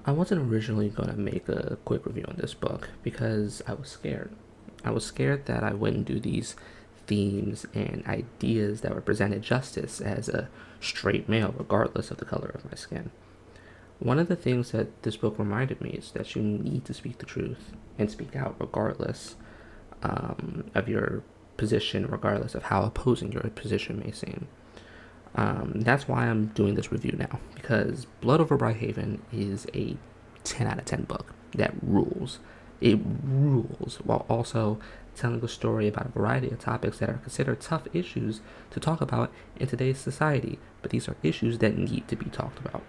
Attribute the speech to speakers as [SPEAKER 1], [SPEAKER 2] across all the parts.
[SPEAKER 1] I wasn't originally going to make a quick review on this book because I was scared. I was scared that I wouldn't do these themes and ideas that were presented justice as a straight male, regardless of the color of my skin. One of the things that this book reminded me is that you need to speak the truth and speak out regardless of your position, regardless of how opposing your position may seem. That's why I'm doing this review now, because Blood Over Brighthaven is a 10 out of 10 book that rules. It rules while also telling a story about a variety of topics that are considered tough issues to talk about in today's society, but these are issues that need to be talked about.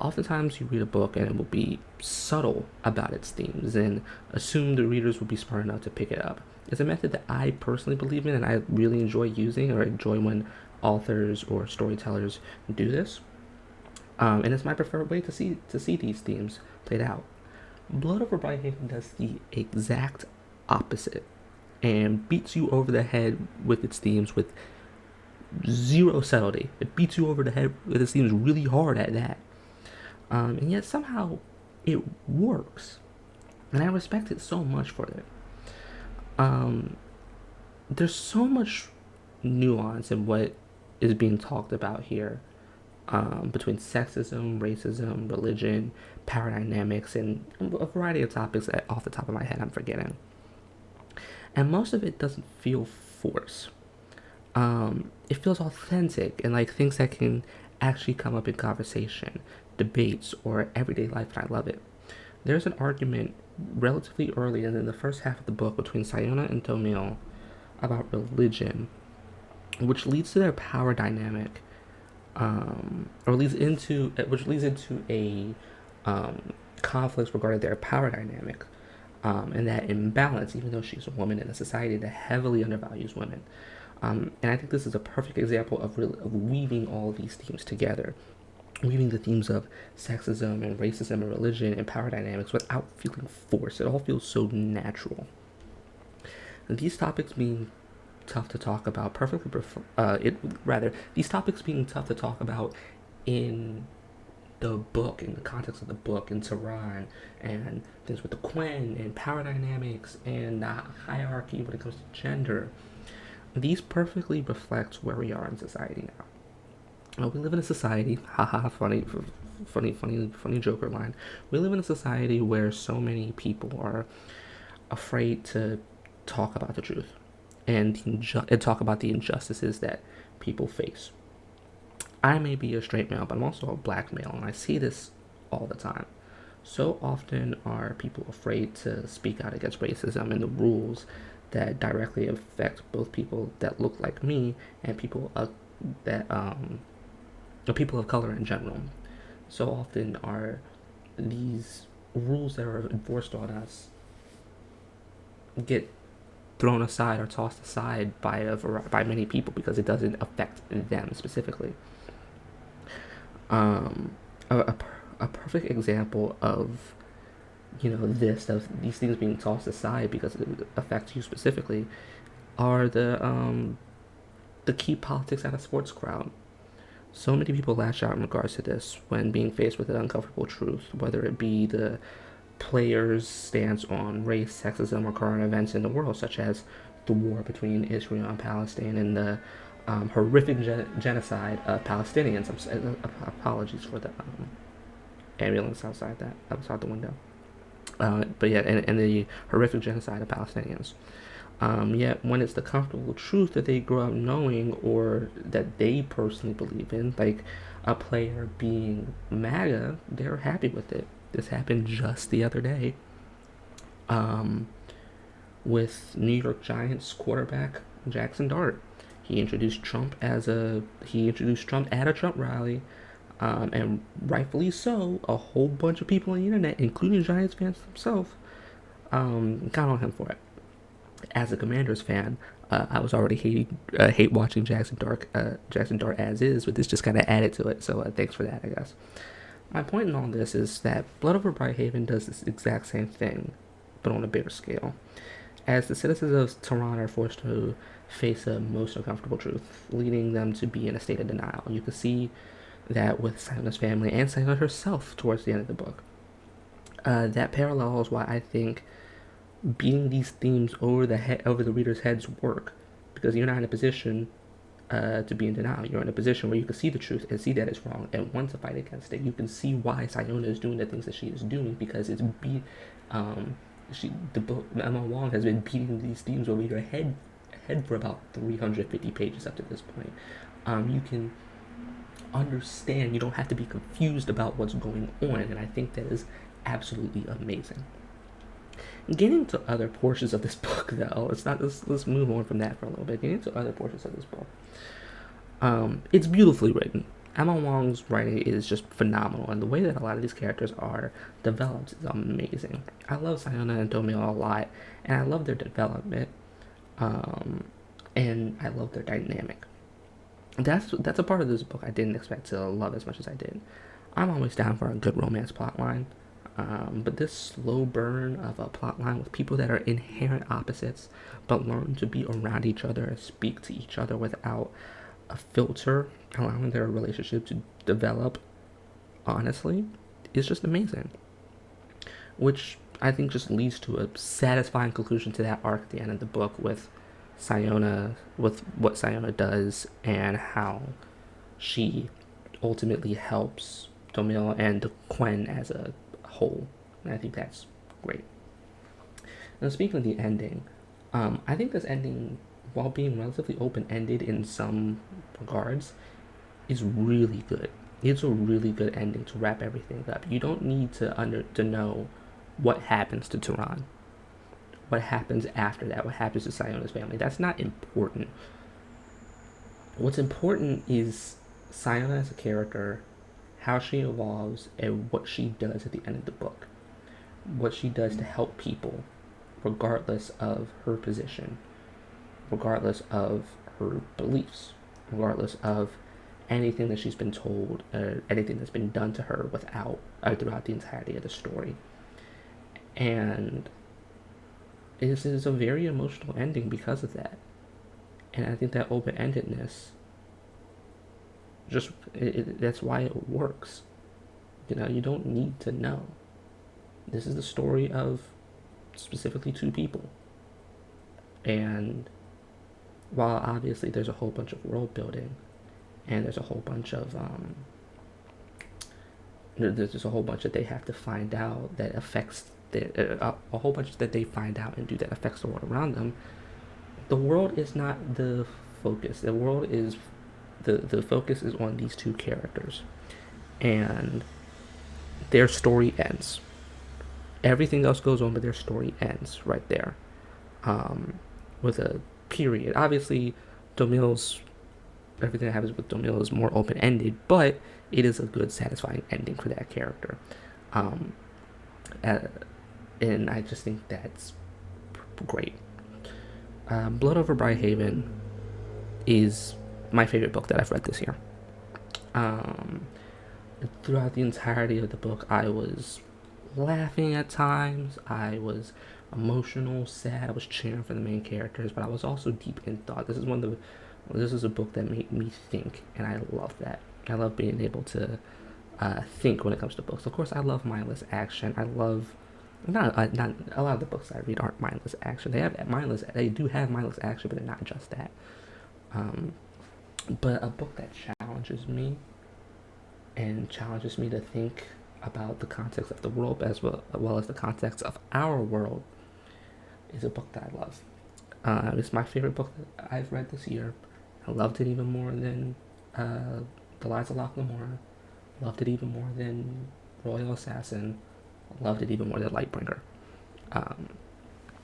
[SPEAKER 1] Oftentimes, you read a book and it will be subtle about its themes and assume the readers will be smart enough to pick it up. It's a method that I personally believe in and I really enjoy using, or enjoy when authors or storytellers do this. And it's my preferred way to see these themes played out. Blood Over Brighthaven does the exact opposite and beats you over the head with its themes with zero subtlety. It beats you over the head with its themes really hard at that. And yet somehow it works. And I respect it so much for it. Um, there's so much nuance in what is being talked about here, between sexism, racism, religion, power dynamics, and a variety of topics that off the top of my head I'm forgetting. And most of it doesn't feel forced. It feels authentic and like things that can actually come up in conversation, debates, or everyday life, and I love it. There's an argument relatively early in the first half of the book between Sayona and Tomil about religion, which leads to their power dynamic, or leads into which leads into a conflict regarding their power dynamic, and that imbalance. Even though she's a woman in a society that heavily undervalues women, and I think this is a perfect example of weaving all of these themes together, weaving the themes of sexism and racism and religion and power dynamics without feeling forced. It all feels so natural. And these topics being tough to talk about perfectly it rather these topics being tough to talk about in the book, in the context of the book, in Tehran, and things with the Quen and power dynamics and the hierarchy when it comes to gender. These perfectly reflect where we are in society now. We live in a society, haha, funny Joker line. We live in a society where so many people are afraid to talk about the truth and talk about the injustices that people face. I may be a straight male, but I'm also a black male, and I see this all the time. So often are people afraid to speak out against racism and the rules that directly affect both people that look like me and that people of color in general. So often are these rules that are enforced on us get thrown aside or tossed aside by many people because it doesn't affect them specifically. Um, a perfect example of this of these things being tossed aside because it affects you specifically are the key politics at a sports crowd. So many people lash out in regards to this when being faced with an uncomfortable truth, whether it be the players' stance on race, sexism, or current events in the world, such as the war between Israel and Palestine and the horrific genocide of Palestinians. Apologies for the ambulance outside the window. But yeah, and the horrific genocide of Palestinians. Yet when it's the comfortable truth that they grow up knowing or that they personally believe in, like a player being MAGA, they're happy with it. This happened just the other day, um, with New York Giants quarterback Jackson Dart. He introduced Trump at a Trump rally, and rightfully so. A whole bunch of people on the internet, including Giants fans themselves, got on him for it. As a Commanders fan, I was already hate watching Jackson Dart as is, but this just kind of added to it. So thanks for that, I guess. My point in all this is that Blood Over Brighthaven does this exact same thing, but on a bigger scale. As the citizens of Tehran are forced to face a most uncomfortable truth, leading them to be in a state of denial. You can see that with Sayona's family and Sayona herself towards the end of the book. That parallels why I think beating these themes over the reader's heads work, because you're not in a position to be in denial. You're in a position where you can see the truth and see that it's wrong and want to fight against it. You can see why Sayona is doing the things that she is doing because it's the book Emma Wong has been beating these themes over your head for about 350 pages up to this point. You can understand. You don't have to be confused about what's going on, and I think that is absolutely amazing. Getting to other portions of this book, though, let's move on from that for a little bit. Getting to other portions of this book, it's beautifully written. Emma Wong's writing is just phenomenal, and the way that a lot of these characters are developed is amazing. I love Sayona and Tomio a lot, and I love their development, and I love their dynamic. That's a part of this book I didn't expect to love as much as I did. I'm always down for a good romance plotline, but this slow burn of a plotline with people that are inherent opposites but learn to be around each other and speak to each other without a filter, allowing their relationship to develop honestly, is just amazing. Which I think just leads to a satisfying conclusion to that arc at the end of the book with what Sayona does and how she ultimately helps Tomil and Quen as a whole. And I think that's great. Now, speaking of the ending, I think this ending, while being relatively open-ended in some regards, is really good. It's a really good ending to wrap everything up. You don't need to know what happens to Tehran, what happens after that, what happens to Sayona's family. That's not important. What's important is Sayona as a character, how she evolves, and what she does at the end of the book. What she does to help people, regardless of her position, regardless of her beliefs, regardless of anything that she's been told or anything that's been done to her throughout the entirety of the story. And this is a very emotional ending because of that. And I think that open-endedness, that's why it works. You don't need to know. This is the story of specifically two people. And while obviously there's a whole bunch of world building, and there's a whole bunch of that they have to find out that affects a whole bunch that they find out and do that affects the world around them. The world is not the focus. The world is the focus is on these two characters, and their story ends. Everything else goes on, but their story ends right there, with a period. Obviously, everything that happens with Domil is more open-ended, but it is a good, satisfying ending for that character. And I just think that's great. Blood Over Bridehaven is my favorite book that I've read this year. Throughout the entirety of the book, I was laughing at times. I was emotional, sad. I was cheering for the main characters, but I was also deep in thought. This is a book that made me think, and I love that. I love being able to think when it comes to books. Of course, I love mindless action. I love not a lot of the books I read aren't mindless action. They do have mindless action, but they're not just that. But a book that challenges me and challenges me to think about the context of the world as well as the context of our world is a book that I love. It's my favorite book that I've read this year. I loved it even more than The Lies of Locke Lamora. Loved it even more than Royal Assassin. Loved it even more than Lightbringer.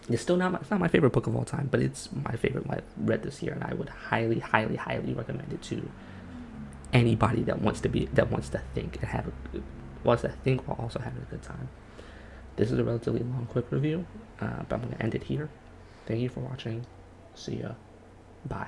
[SPEAKER 1] It's not my favorite book of all time, but it's my favorite I've read this year, and I would highly, highly, highly recommend it to anybody that wants to think while also having a good time. This is a relatively long, quick review, but I'm going to end it here. Thank you for watching. See ya. Bye.